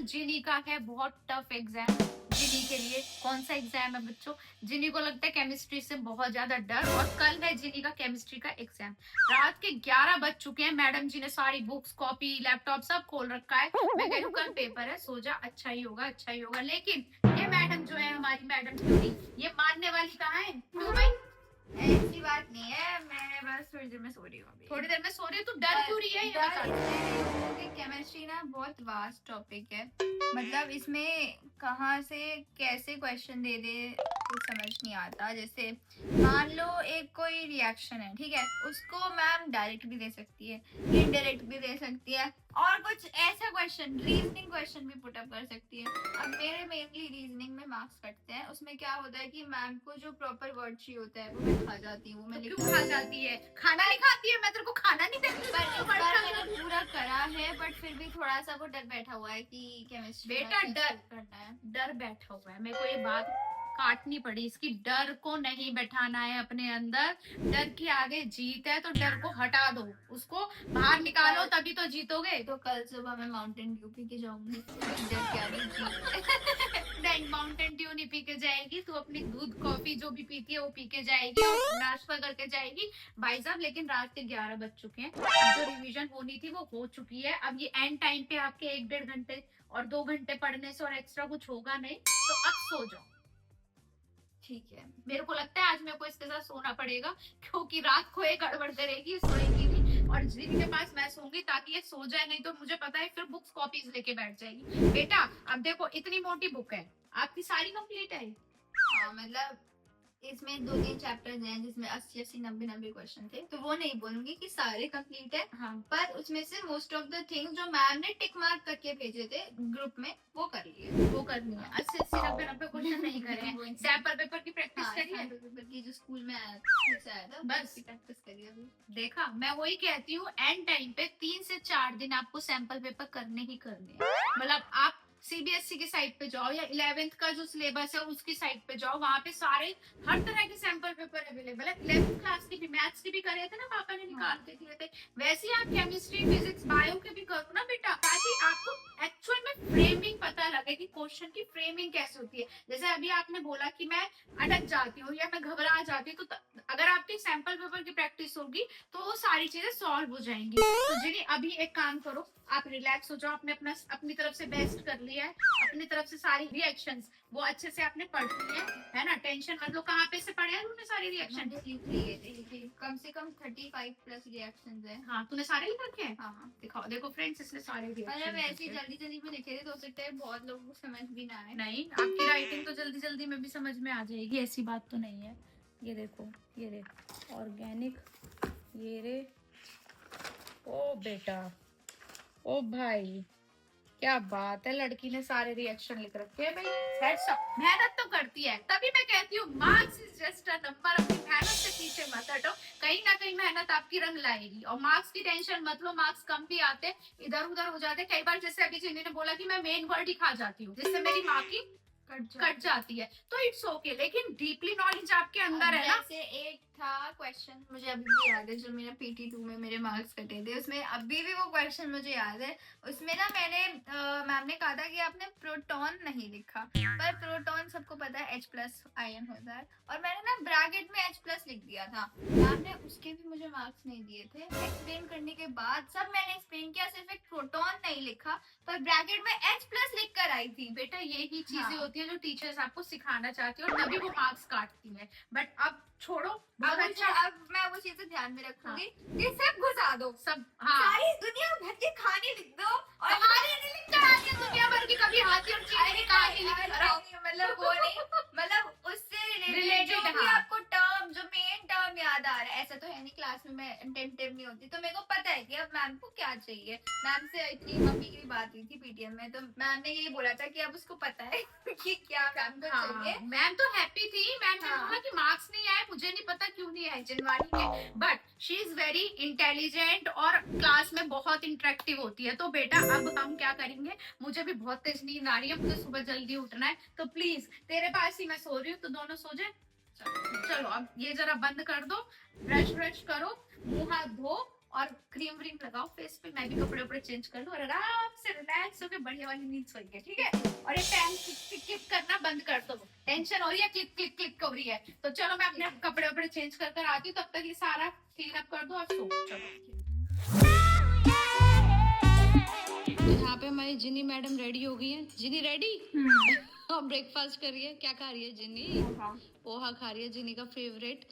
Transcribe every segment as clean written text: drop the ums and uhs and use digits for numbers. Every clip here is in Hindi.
जिनी का है बहुत टफ एग्जाम। जिनी के लिए कौन सा एग्जाम है बच्चों? जिनी को लगता है केमिस्ट्री से बहुत ज्यादा डर, और कल है जिनी का केमिस्ट्री का एग्जाम। रात के 11 बज चुके हैं, मैडम जी ने सारी बुक्स, कॉपी, लैपटॉप सब खोल रखा है। मैं कह रही हूँ कल पेपर है, सो जा, अच्छा ही होगा, अच्छा ही होगा। लेकिन ये मैडम जो है, हमारी मैडम ज्योति, ये मानने वाली कहाँ है? क्यों भाई? ऐसी बात नहीं है, मैं बस थोड़ी देर में सो रही हूँ अभी। थोड़ी देर में सो रही है, तू डर क्यों रही है ये बता। क्योंकि केमिस्ट्री ना बहुत वास्ट टॉपिक है, मतलब इसमें कहाँ से कैसे क्वेश्चन दे दे कुछ समझ नहीं आता। जैसे मान लो एक कोई रिएक्शन है, ठीक है, उसको मैम डायरेक्ट भी दे सकती है, इनडायरेक्ट भी दे सकती है, और कुछ ऐसा क्वेश्चन, रीजनिंग क्वेश्चन भी पुट अप कर सकती है। अब मेरे मेनली रीजनिंग में मार्क्स कटते हैं। उसमें क्या होता है कि मैम को जो प्रॉपर वर्ड चाहिए होता है वो मैं खा जाती हूँ। मैं क्यों खा जाती है? खाना नहीं खाती है? मैं तेरे को खाना नहीं देती। पर इस बार मैंने पूरा करा है, बट फिर भी थोड़ा सा वो डर बैठा हुआ है कि केमिस्ट्री बेटा डर करना है। डर बैठा हुआ है, मेरे को ये बात काटनी पड़ी इसकी। डर को नहीं बैठाना है अपने अंदर। डर के आगे जीत है, तो डर को हटा दो, उसको बाहर निकालो, तभी तो जीतोगे। तो कल सुबह मैं माउंटेन ड्यू पी के जाऊंगी। डर के आगे जीत। नहीं, माउंटेन ड्यू नहीं पी के जाएगी तू, अपनी दूध कॉफी जो भी पीती है वो पी के जाएगी और नाश्ता करके जाएगी। भाई साहब, लेकिन रात के 11 बज चुके हैं, जो रिवीजन होनी थी वो हो चुकी है। अब ये एंड टाइम पे आपके 1-1.5 घंटे और 2 घंटे पढ़ने से और एक्स्ट्रा कुछ होगा नहीं, तो अब सो जाओ। ठीक है, मेरे को लगता है आज मेरे को इसके साथ सोना पड़ेगा, क्योंकि रात को ये गड़बड़ करेगी, सोएगी नहीं, और जिनके पास मैं सोऊंगी ताकि ये सो जाए, नहीं तो मुझे पता है फिर बुक्स कॉपीज लेके बैठ जाएगी। बेटा अब देखो, इतनी मोटी बुक है आपकी, सारी कंप्लीट है? हाँ मतलब इसमें 2-3 चैप्टर्स हैं जिसमें 80-80, 90-90 क्वेश्चन थे, तो वो नहीं बोलूंगी कि सारे कंप्लीट है। हाँ, पर उसमें से मोस्ट ऑफ द थिंग्स जो मैम ने टिक मार्क करके भेजे थे ग्रुप में वो कर लिए। वो करनी है। 80-80, 90-90 क्वेश्चन नहीं करे हैं। सैंपल पेपर की प्रैक्टिस हाँ, करी है? सैंपल पेपर की जो स्कूल में आया था बस उसकी प्रैक्टिस करी अभी। देखा, मैं वही कहती हूँ, एंड टाइम पे 3 से 4 दिन आपको सैंपल पेपर करने ही करने हैं। मतलब आप सीबीएसई की साइट पे जाओ या 11th का जो सिलेबस है उसकी साइट पे जाओ, वहां पे सारे हर तरह के सैंपल पेपर अवेलेबल है। 11th क्लास के भी, मैथ्स के भी करे थे ना पापा ने, निकाल के दिए थे। वैसे ही आप केमिस्ट्री, फिजिक्स, बायो के भी करो ना बेटा, ताकि आपको एक्चुअल में फ्रेमिंग पता लगे कि क्वेश्चन की फ्रेमिंग कैसे होती है। जैसे अभी आपने बोला कि मैं अटक जाती हूँ या मैं घबरा जाती हूँ, तो अगर आपकी सैंपल पेपर की प्रैक्टिस होगी तो वो सारी चीजें सॉल्व हो जाएंगी। तो जिन्हें अभी एक काम करो, आप रिलैक्स हो जाओ, आपने अपनी तरफ से बेस्ट कर लिया है, अपनी तरफ से सारी रिएक्शंस वो अच्छे से आपने पढ़ ली है ना, टेंशन मत लो। कहाँ पे से पढ़े हैं तुमने सारी रिएक्शन? कम से कम 35 प्लस रिएक्शंस है। हाँ, तूने सारे लिख रखे हैं? हाँ, दिखाओ, देखो फ्रेंड्स, इसने सारे मतलब रिएक्शन ऐसे जल्दी जल्दी में लिखे थे तो हो सकता है बहुत लोगों को समझ भी ना आए। नहीं, आपकी राइटिंग तो जल्दी जल्दी में भी समझ में आ जाएगी, ऐसी बात तो नहीं है। ये देखो, ये रे ऑर्गेनिक, ये रे, ओ बेटा, ओ भाई, क्या बात है, लड़की ने सारे रिएक्शन लिख रखे हैं। भाई हेड्स अप, मेहनत तो करती है, तभी मैं कहती हूँ marks is just a number. अपनी मेहनत से पीछे मत हटो, कहीं ना कहीं मेहनत आपकी रंग लाएगी। और मार्क्स की टेंशन मत लो, मार्क्स कम भी आते, इधर उधर हो जाते कई बार। जैसे अभी जिन्होंने बोला कि मैं मेन वर्ड ही खा जाती हूँ, जिससे मेरी माँ की कट जाती है, तो इट्स ओके, लेकिन डीपली नॉलेज आपके अंदर है ना। जैसे एक था क्वेश्चन, मुझे अभी भी याद है, जो मेरा PT2 में मेरे मार्क्स कटे थे, उसमें अभी भी वो क्वेश्चन मुझे याद है। उसमें ना मैम ने कहा था कि आपने प्रोटॉन नहीं लिखा, पर प्रोटॉन सबको पता है H+ आयन होता है, और मैंने ना ब्रैकेट में H+ लिख दिया था। मैम ने उसके भी मुझे मार्क्स नहीं दिए थे। एक्सप्लेन करने के बाद सब मैंने एक्सप्लेन किया, सिर्फ एक प्रोटॉन नहीं लिखा, पर ब्रैकेट में H+ लिख कर आई थी। बेटा यही चीजें होती है जो टीचर्स आपको सिखाना चाहती है, और तभी वो मार्क्स काटती है। बट अब छोड़ो, बहुत अच्छा। अब मैं वो चीजें ध्यान में रखूंगी कि सब घुसा दो, सब, हाँ, सारी दुनिया भर की कहानी लिख दो, और हमारी नहीं लिख कहानी, दुनिया भर की कभी हाथी और चील की कहानी लिख, मतलब वो नहीं, मतलब उससे रिलेटेड जो भी आपको टर्म, जो मेन टर्म याद आ रहा है। ऐसा तो है नहीं क्लास में मैं अटेंटिव नहीं होती, तो मेरे को पता है कि अब मैम को क्या चाहिए। मैम से इतनी मम्मी की भी बात हुई थी PTM में, तो मैम ने यही बोला था कि अब उसको पता है कि क्या मैम को चाहिए। मैम तो हैप्पी थी, मैम ने बोला कि मार्क्स नहीं आए, मुझे नहीं पता क्यों नहीं आए जनवरी के, but she is very intelligent और क्लास में बहुत इंटरेक्टिव होती है। तो बेटा अब हम क्या करेंगे, मुझे भी बहुत तेज नींद आ रही है, मुझे सुबह जल्दी उठना है, तो प्लीज तेरे पास ही मैं सो रही हूँ, तो दोनों सो जाए। चलो अब ये जरा बंद कर दो, ब्रश ब्रश करो, मुंह हाथ धो, और क्रीम व्रीम लगाओ फेस पे, मैं भी कपड़े वपड़े चेंज कर लूं और आराम से रिलैक्स होकर बढ़िया वाली नींद सोइए, ठीक है। और ये पेन क्लिक करना बंद कर दो, टेंशन हो रही है, क्लिक क्लिक क्लिक हो रही है। तो चलो मैं अपने कपड़े वपड़े चेंज कर कर आती हूँ, तब तक ये सारा क्लीन अप कर दो और सो। चलो यहाँ पे हमारी जिनी मैडम रेडी हो गई है। जिनी रेडी और ब्रेकफास्ट कर रही है। क्या खा रही है जिनी? पोहा खा रही है। जिनी का फेवरेट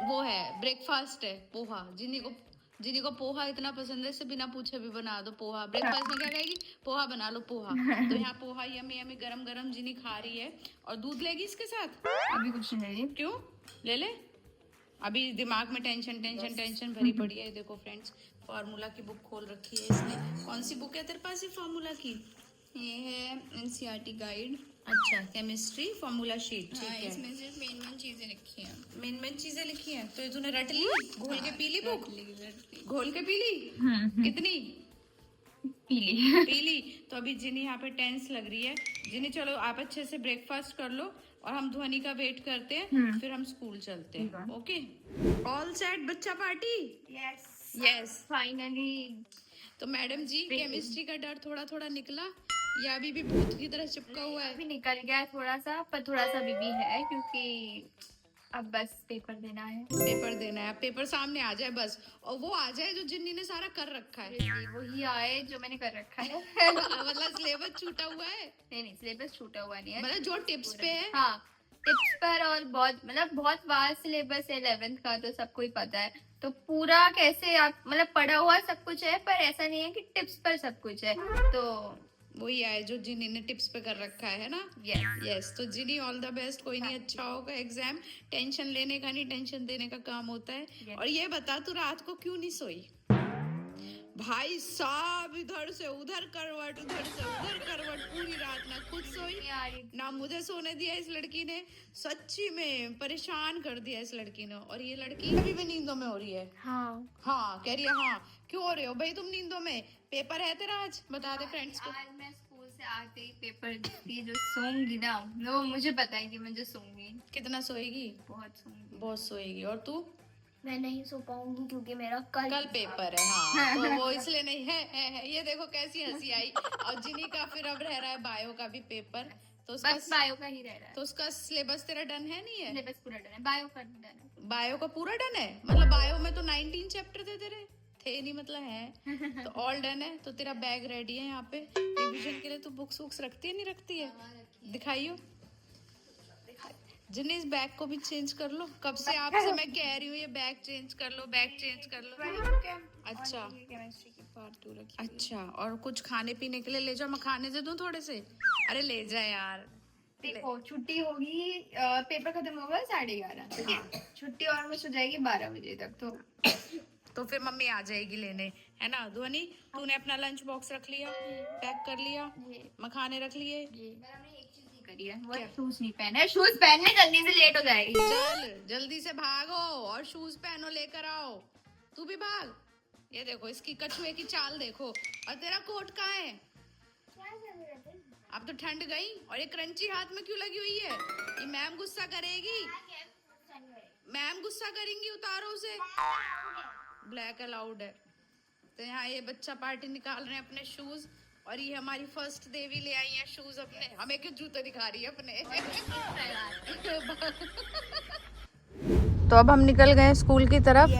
वो है, ब्रेकफास्ट है पोहा। जिनी को पोहा इतना पसंद है, इसे बिना पूछे भी बना दो पोहा। ब्रेकफास्ट में क्या कहेगी? पोहा बना लो पोहा। तो यहाँ पोहा यमी यमी गरम गरम जिनी खा रही है। और दूध लेगी इसके साथ? अभी कुछ नहीं लेगी। क्यों? ले ले, अभी दिमाग में टेंशन टेंशन टेंशन भरी पड़ी है। देखो फ्रेंड्स, फार्मूला की बुक खोल रखी है इसने। कौन सी बुक है तेरे पास ये फार्मूला की? ये है एनसीईआरटी गाइड। अच्छा, केमिस्ट्री फार्मूला शीट, ठीक है। इसमें सिर्फ मेन चीजें लिखी हैं। मेन चीजें लिखी हैं। तो ये तूने रट ली, घोल के पी ली बुक? घोल के पी ली? कितनी पीली? पीली। तो अभी जिनी यहाँ पे टेंस लग रही है। जिनी चलो आप अच्छे से ब्रेकफास्ट कर लो और हम ध्वनि का वेट करते हैं, फिर हम स्कूल चलते हैं। ओके, ऑल सेट बच्चा पार्टी? Yes finally. तो मैडम जी, केमिस्ट्री का डर थोड़ा थोड़ा निकला या अभी भी भूत की तरह चिपका हुआ है? अभी निकल गया है थोड़ा सा, पर थोड़ा सा अभी भी है, क्योंकि अब बस पेपर देना है। पेपर देना है, पेपर सामने आ जाए बस, और वो आ जाए जो जिन्नी ने सारा कर रखा है। वही आए जो मैंने कर रखा है। मतलब सिलेबस छूटा हुआ है? नहीं, सिलेबस छूटा हुआ नहीं है, मतलब जो टिप्स पे है। हाँ, टिप्स पर। और बहुत वास्ट सिलेबस है 11th का, तो सबको ही पता है। तो पूरा कैसे आप मतलब पढ़ा हुआ सब कुछ है, पर ऐसा नहीं है कि टिप्स पर सब कुछ है। तो वही आए जो जिनी ने टिप्स पे कर रखा है ना। यस। तो जिनी ऑल द बेस्ट। कोई नहीं, अच्छा होगा एग्जाम। टेंशन लेने का नहीं, टेंशन देने का काम होता है। और ये बता, तू रात को क्यों नहीं सोई? भाई साहब, इधर से उधर करवट, उधर से उधर करवट, पूरी रात ना खुद सोई ना मुझे सोने दिया इस लड़की ने। सच्ची में परेशान कर दिया इस लड़की ने। और ये लड़की अभी भी नींदों में हो रही है। हाँ कह रही है। हाँ, क्यों हो रहे हो भाई तुम नींदों में? पेपर है तेरा आज? बता दे फ्रेंड्स को। आज मैं स्कूल से आते ही पेपर देती, जो सोऊंगी ना, वो मुझे पता है कि मैं जो सोऊंगी। कितना सोएगी? बहुत सोएगी। और तू? मैं नहीं सो पाऊंगी क्योंकि मेरा कल पेपर है। हाँ, तो वो इसलिए नहीं है। ये देखो कैसी हंसी आई। और जिनी का फिर अब रह रहा है बायो का भी पेपर। तो उसका बस बायो का ही रह रहा है। तो उसका सिलेबस तेरा डन है? नहीं है? सिलेबस पूरा डन है, बायो का डन है। बायो का पूरा डन है? मतलब बायो में तो 19 चैप्टर थे तेरे, थे नहीं मतलब है। तो ऑल डन है। तो तेरा बैग रेडी है यहाँ पे रिवीजन के लिए। तू बुक्स वुक्स रखती है नहीं रखती है? दिखाइयो। जिन्हें इस बैग को भी चेंज कर लो। कब से आपसे मैं कह रही हूँ ये बैग चेंज कर लो, बैग चेंज कर लो। अच्छा, केमिस्ट्री की पार्ट 2 रखी। अच्छा। और कुछ खाने पीने के लिए ले जाओ, मैं खाने दे दूं थोड़े से? अरे ले जा यार। देखो, छुट्टी होगी, पेपर खत्म होगा 11:30। छुट्टी ऑलमोस्ट हो जाएगी 12 बजे तक। तो फिर मम्मी आ जाएगी लेने, है ना? ध्वनि, तूने अपना लंच बॉक्स रख लिया, पैक कर लिया, मखाने रख लिए? करी है, वो शूज नहीं पहने। शूज पहनने जल्दी से लेट हो जाएगी। चल जल्दी से भागो और शूज पहनो, लेकर आओ। तू भी भाग। ये देखो इसकी कछुए की चाल देखो। और तेरा कोट कहाँ है? अब तो ठंड गई। और ये क्रंची हाथ में क्यों लगी हुई है? ये मैम गुस्सा करेगी। मैम गुस्सा करेंगी, उतारो उसे। ब्लैक अलाउड है। तो यहाँ ये बच्चा पार्टी निकाल रहे हैं अपने शूज। और ये हमारी फर्स्ट देवी ले आई है शूज अपने। हमें क्यों जूते दिखा रही है अपने? तो अब हम निकल गए स्कूल की तरफ।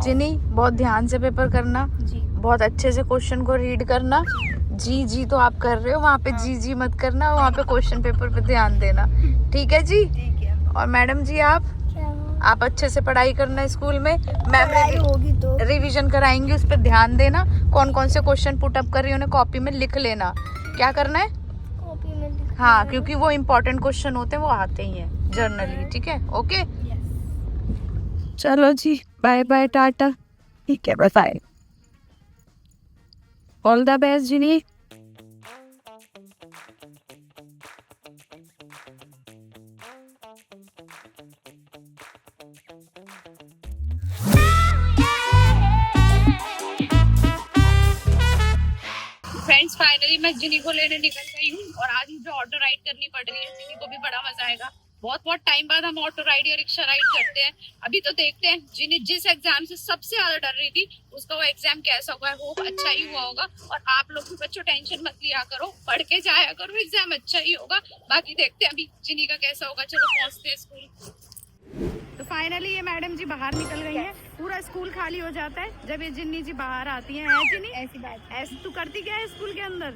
जिनी, बहुत ध्यान से पेपर करना जी, बहुत अच्छे से क्वेश्चन को रीड करना। जी तो आप कर रहे हो, वहाँ पे जी मत करना, वहाँ पे क्वेश्चन पेपर पे ध्यान देना। ठीक है जी? ठीक है। और मैडम जी आप अच्छे से पढ़ाई करना स्कूल में। मैम होगी तो रिवीजन कराएंगे, उस पर ध्यान देना। कौन कौन से क्वेश्चन पुट अप कर रही है उन्हें कॉपी में लिख लेना। क्या करना है? कॉपी में लिख। हाँ, क्योंकि वो इम्पोर्टेंट क्वेश्चन होते हैं, वो आते ही हैं जर्नली। ठीक है? ओके, चलो जी, बाय बाय, टाटा। ठीक है, bye. All the best Jinny. Friends, finally मैं जिनी को लेने निकल गई हूँ। और आज मुझे ऑटो राइड करनी पड़ रही है। जिनी को भी बड़ा मजा आएगा। बहुत बहुत टाइम बाद हम ऑटो राइड या रिक्शा राइड करते हैं। अभी तो देखते हैं जिन्हें जिस एग्जाम से सबसे ज्यादा डर रही थी उसका वो एग्जाम कैसा हुआ है, वो अच्छा ही हुआ होगा। और आप लोग भी बच्चों टेंशन मत लिया करो, पढ़ के जाया करो, एग्जाम अच्छा ही होगा। बाकी देखते हैं अभी जिन्हीं का कैसा होगा। चलो पहुंचते हैं स्कूल। तो फाइनली ये मैडम जी बाहर निकल गई हैं। पूरा स्कूल खाली हो जाता है जब ये जिन्नी जी बाहर आती हैं। है जिन्नी? ऐसी बात ऐसे तू करती क्या है स्कूल के अंदर?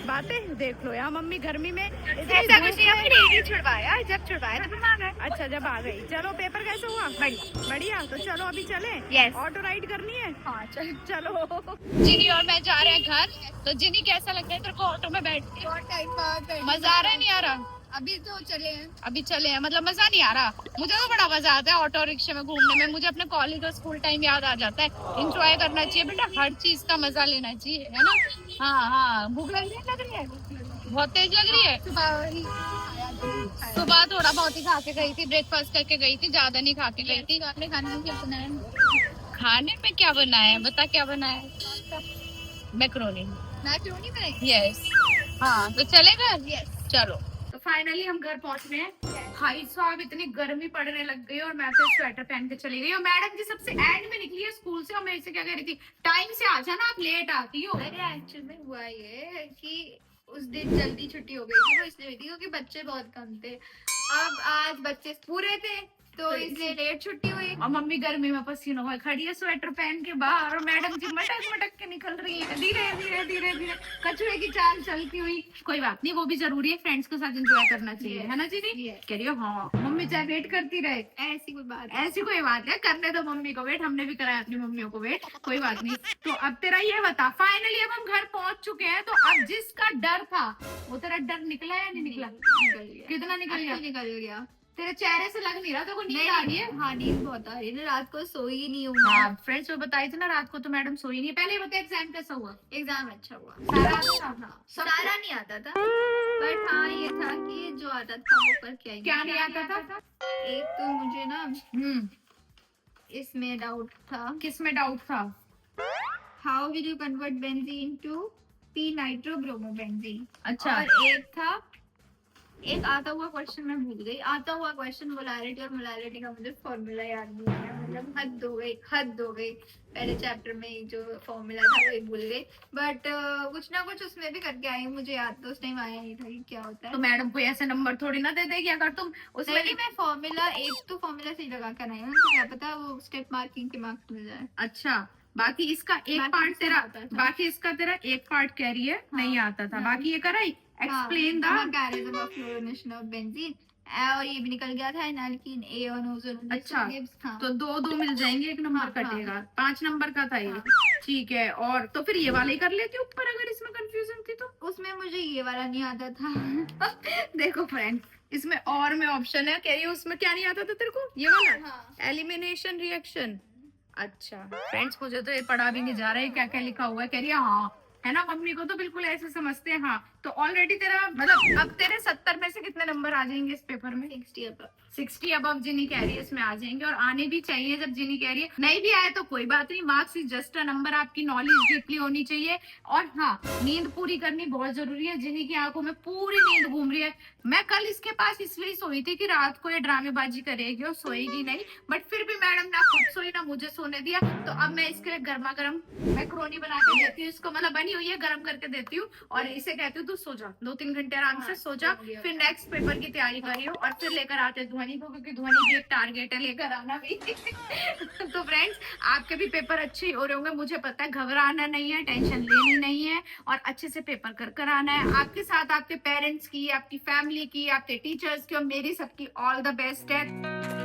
बातें देख लो यार, मम्मी गर्मी में ऐसा कुछ नहीं, हमने डेली छुड़वाया, जब छुड़वाया तब हम आ गए। अच्छा जब आ गई। चलो पेपर कैसे हुआ? बढ़िया। बढ़िया। तो चलो अभी चले। Yes. ऑटो राइड करनी है। हाँ चल। चलो। जिनी और मैं जा रहे हैं घर। तो जिनी कैसा लगता है तेरे को ऑटो में बैठ के? बहुत टाइम बाद मजा आ रहा है नहीं आ रहा? अभी तो चले हैं। अभी चले हैं मतलब मजा नहीं आ रहा। मुझे तो बड़ा मजा आता है ऑटो रिक्शे में घूमने में। मुझे अपने कॉलेज और स्कूल टाइम याद आ जाता है। एंजॉय करना चाहिए बेटा, हर चीज का मजा लेना चाहिए, है ना? हाँ हाँ। भूख लग रही है? बहुत तेज लग रही है। सुबह थोड़ा बहुत ही खा के गई थी, ब्रेकफास्ट करके गई थी, ज्यादा नहीं खा के गई थी। आपने खाने में क्या बनाया? खाने में क्या बनाया है? बता क्या बनाया है? मैक्रोनी। मैक्रोनी बनाई? यस। हाँ तो चलेगा। यस। चलो। तो फाइनली हम घर पहुंच गए हैं। भाई साहब इतनी गर्मी पड़ने लग गई और मैं तो स्वेटर पहन के चली गई। और मैडम जी सबसे एंड में निकली है स्कूल से और मेरे से क्या कह रही थी, टाइम से आ जाना, आप लेट आती हो। अरे एक्चुअल में हुआ ये कि उस दिन जल्दी छुट्टी हो गई थी, वो इसलिए हुई थी क्योंकि बच्चे बहुत कम थे। अब आज बच्चे पूरे थे तो इसलिए लेट छुट्टी हुई। और मम्मी गर्मी में पसीनों में खड़ी है स्वेटर पहन के बाहर, और मैडम जी मटक मटक के निकल रही है धीरे धीरे धीरे धीरे कछुए की चाल चलती हुई। कोई बात नहीं, वो भी जरूरी है, फ्रेंड्स के साथ एंजॉय करना चाहिए, है ना दीदी? कह रही हो हाँ मम्मी चाहे वेट करती रहे। ऐसी कोई बात ऐसी कोई बात है, करने दो मम्मी को वेट, हमने भी कराया अपनी मम्मियों को वेट, कोई बात नहीं। तो अब तेरा ये बता, फाइनली अब हम घर पहुंच चुके हैं, तो अब जिसका डर था वो तेरा डर निकला या नहीं निकला? निकल गया। कितना निकल गया? निकल गया। तेरे चेहरे से लग नहीं रहा तो नींद आ रही है। हाँ नींद बहुत आ रही है, रात को सोई ही नहीं हूँ। हाँ फ्रेंड्स वो बताई थी ना रात को तो मैडम सोई नहीं। पहले बता एग्जाम कैसा हुआ? एग्जाम अच्छा हुआ। सारा अच्छा था? सारा नहीं आता था, बट हाँ ये था कि जो आता था वो पर क्या नहीं आता था? एक तो मुझे ना इसमें डाउट था। किसमें डाउट था? How will you convert benzene to P nitrobromobenzene. अच्छा। और एक आता हुआ क्वेश्चन मैं भूल गई। आता हुआ क्वेश्चन मोलारिटी और मोलारिटी का मुझे फॉर्मूला याद नहीं है। मतलब हद हो गई। पहले चैप्टर में जो फॉर्मूला था वही भूल गई, बट कुछ ना कुछ उसमें भी करके आई। मुझे याद तो उस टाइम आया नहीं था कि क्या होता है। तो मैडम कोई ऐसे नंबर थोड़ी ना दे देगी अगर तुम उसमें नहीं, मैं फॉर्मूला सही लगा कर आई हूँ, तो क्या पता वो स्टेप मार्किंग के मार्क्स मिल जाए। अच्छा बाकी इसका एक बाकी पार्ट इसका तेरा आता था। बाकी इसका तेरा एक पार्ट कह रही है नहीं आता था। बाकी ये कराई explain the mechanism of fluorination of benzene। और ये भी निकल गया था एनाल्कीन ए और ओजोन। अच्छा। हाँ। तो दो मिल जाएंगे, एक नंबर हाँ, कटेगा। 5 नंबर का था ये। ठीक है। और तो फिर ये वाला ही कर लेती ऊपर अगर इसमें कंफ्यूजन थी तो। उसमें मुझे ये वाला नहीं आता था। देखो फ्रेंड इसमें और में ऑप्शन है, कह रही है उसमें क्या नहीं आता था तेरे को? ये वाला हाँ। Elimination reaction. अच्छा फ्रेंड्स मुझे तो ये पढ़ा भी नहीं जा रहा है क्या क्या लिखा हुआ है। कह रही है हाँ, है ना? मम्मी को तो बिल्कुल ऐसे समझते हैं। हाँ तो ऑलरेडी तेरा मतलब अब तेरे 70 में से कितने नंबर आ जाएंगे इस पेपर में? 60 अबव जिनी कह रही है इसमें आ जाएंगे, और आने भी चाहिए। जब जिनी कह रही है नहीं भी आए तो कोई बात नहीं, marks is just a number. आपकी नॉलेज डीपली होनी चाहिए, और हाँ नींद पूरी करनी बहुत जरूरी है। जिनी की आंखों में पूरी नींद घूम रही है। मैं कल इसके पास इसलिए सोई थी कि रात को ये ड्रामेबाजी करेगी और सोएगी नहीं, बट फिर भी मैडम ना खुद सोई ना मुझे सोने दिया। तो अब मैं इसके लिए गर्मा गर्म मैक्रोनी बना के देती हूँ इसको, मतलब बनी हुई है, गर्म करके देती हूँ, और इसे कहती हूँ तू सो जा, 2-3 घंटे आराम से सो जा, फिर नेक्स्ट पेपर की तैयारी करियो, और फिर लेकर आते ध्वनि को, क्योंकि ध्वनि भी एक टारगेट है लेकर आना भी। तो फ्रेंड्स आपके भी पेपर अच्छे हो रहे होंगे, मुझे पता है। घबराना नहीं है, टेंशन लेनी नहीं है, और अच्छे से पेपर कर आना है। आपके साथ आपके पेरेंट्स की, आपकी फैमिली की, आपके टीचर्स की और मेरी सबकी ऑल द बेस्ट है।